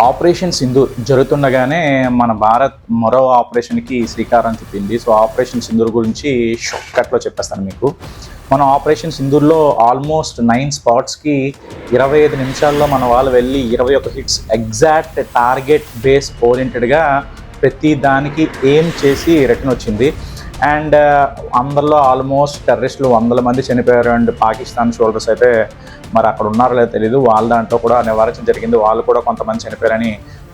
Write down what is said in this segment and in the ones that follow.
Operation Sindoor జరుగుతుండగానే మన భారత్ మరో ఆపరేషన్కి శ్రీకారం చుట్టింది. సో ఆపరేషన్ సింధూర్ గురించి షార్ట్ కట్లో చెప్పేస్తాను మీకు. మన ఆపరేషన్ సింధూర్లో ఆల్మోస్ట్ 9 స్పాట్స్కి 25 నిమిషాల్లో మన వాళ్ళు వెళ్ళి 21 హిట్స్ ఎగ్జాక్ట్ టార్గెట్ బేస్ ఓరియంటెడ్గా ప్రతి దానికి ఏం చేసి రిటర్న్ వచ్చింది. అండ్ అందరిలో ఆల్మోస్ట్ టెర్రరిస్టులు 100 మంది చనిపోయారు. అండ్ పాకిస్తాన్ సోల్జర్స్ అయితే మరి అక్కడ ఉన్నారో లేదో తెలియదు, వాళ్ళ దాంట్లో కూడా నివారించడం జరిగింది. వాళ్ళు కూడా కొంతమంది చనిపోయారని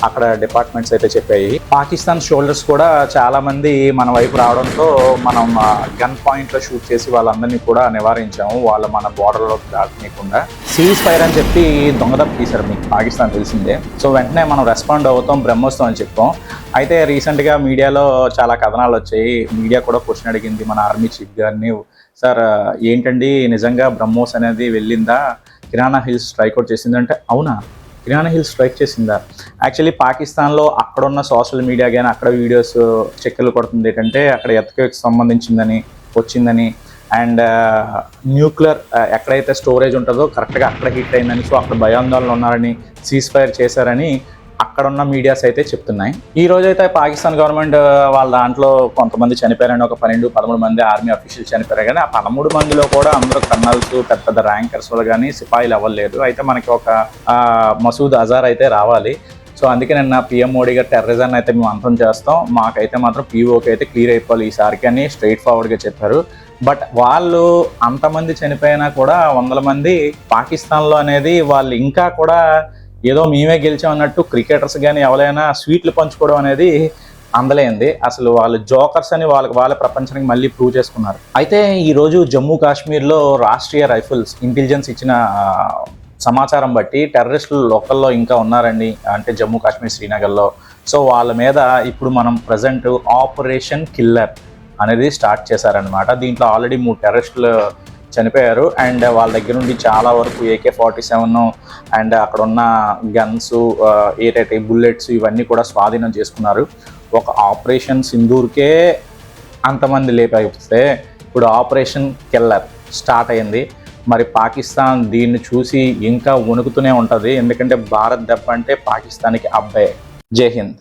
అక్కడ డిపార్ట్మెంట్స్ అయితే చెప్పాయి. పాకిస్తాన్ షోల్డర్స్ కూడా చాలామంది మన వైపు రావడంతో మనం గన్ పాయింట్లో షూట్ చేసి వాళ్ళందరినీ కూడా నివారించాము, వాళ్ళ మన బోర్డర్లోకి దాటనీయకుండా. సీజ్ ఫైర్ అని చెప్పి దొంగదప్పు తీశారు, మీకు పాకిస్తాన్ తెలిసిందే. సో వెంటనే మనం రెస్పాండ్ అవుతాం, బ్రహ్మోత్సవం అని చెప్పాం. అయితే రీసెంట్గా మీడియాలో చాలా కథనాలు వచ్చాయి. మీడియా కూడా క్వశ్చన్ అడిగింది మన ఆర్మీ చీఫ్ గారిని, సార్ ఏంటండి నిజంగా బ్రహ్మోస్ అనేది వెళ్ళిందా, కిరాణా హిల్స్ స్ట్రైక్అవుట్ చేసిందంటే అవునా, కిరాణా హిల్స్ స్ట్రైక్ చేసిందా? యాక్చువల్లీ పాకిస్తాన్లో అక్కడున్న సోషల్ మీడియా కానీ అక్కడ వీడియోస్ చెక్కలు కొడుతుంది ఏంటంటే అక్కడ ఎర్త్క్వేక్కి సంబంధించిందని వచ్చిందని, అండ్ న్యూక్లియర్ ఎక్కడైతే స్టోరేజ్ ఉంటుందో కరెక్ట్గా అక్కడ హిట్ అయిందని, సో అక్కడ భయాందోళనలు ఉన్నారని, సీజ్ ఫైర్ చేశారని అక్కడున్న మీడియాస్ అయితే చెప్తున్నాయి. ఈ రోజైతే పాకిస్తాన్ గవర్నమెంట్ వాళ్ళ దాంట్లో కొంతమంది చనిపోయారని, ఒక 12-13 మంది ఆర్మీ అఫీషియల్స్ చనిపోయారు. కానీ ఆ 13 మందిలో కూడా అందరూ కర్నల్స్, పెద్ద పెద్ద ర్యాంకర్స్ కానీ సిపాయిలు అవ్వలేదు. అయితే మనకి ఒక మసూద్ అజార్ అయితే రావాలి. సో అందుకే నిన్న పిఎం మోడీ గారు టెర్రరిజాన్ని అయితే మేము అంతం చేస్తాం, మాకైతే మాత్రం పీఓకి అయితే క్లియర్ అయిపోవాలి ఈసారికి అని స్ట్రైట్ ఫార్వర్డ్గా చెప్పారు. బట్ వాళ్ళు అంతమంది చనిపోయినా కూడా 100 మంది పాకిస్తాన్లో అనేది వాళ్ళు ఇంకా కూడా ఏదో మేమే గెలిచాం అన్నట్టు క్రికెటర్స్ కానీ ఎవరైనా స్వీట్లు పంచుకోవడం అనేది అందలేంది. అసలు వాళ్ళు జోకర్స్ అని వాళ్ళ ప్రపంచానికి మళ్ళీ ప్రూవ్ చేసుకున్నారు. అయితే ఈరోజు జమ్మూ కాశ్మీర్లో రాష్ట్రీయ రైఫిల్స్ ఇంటెలిజెన్స్ ఇచ్చిన సమాచారం బట్టి టెర్రరిస్టులు లోకల్లో ఇంకా ఉన్నారండి, అంటే జమ్మూ కాశ్మీర్ శ్రీనగర్లో. సో వాళ్ళ మీద ఇప్పుడు మనం ప్రజెంట్ ఆపరేషన్ కిల్లర్ అనేది స్టార్ట్ చేశారనమాట. దీంట్లో ఆల్రెడీ 3 టెర్రరిస్టులు చనిపోయారు. అండ్ వాళ్ళ దగ్గర నుండి చాలా వరకు AK-47 అండ్ అక్కడ ఉన్న గన్స్, ఏదైతే బుల్లెట్స్ ఇవన్నీ కూడా స్వాధీనం చేసుకున్నారు. ఒక ఆపరేషన్ సింధూర్కే అంతమంది లేపైతే ఇప్పుడు ఆపరేషన్ కిల్లర్ స్టార్ట్ అయింది. మరి పాకిస్తాన్ దీన్ని చూసి ఇంకా వణుకుతూనే ఉంటుంది, ఎందుకంటే భారత్ దెబ్బ అంటే పాకిస్తాన్కి అబ్బాయి. జై హింద్.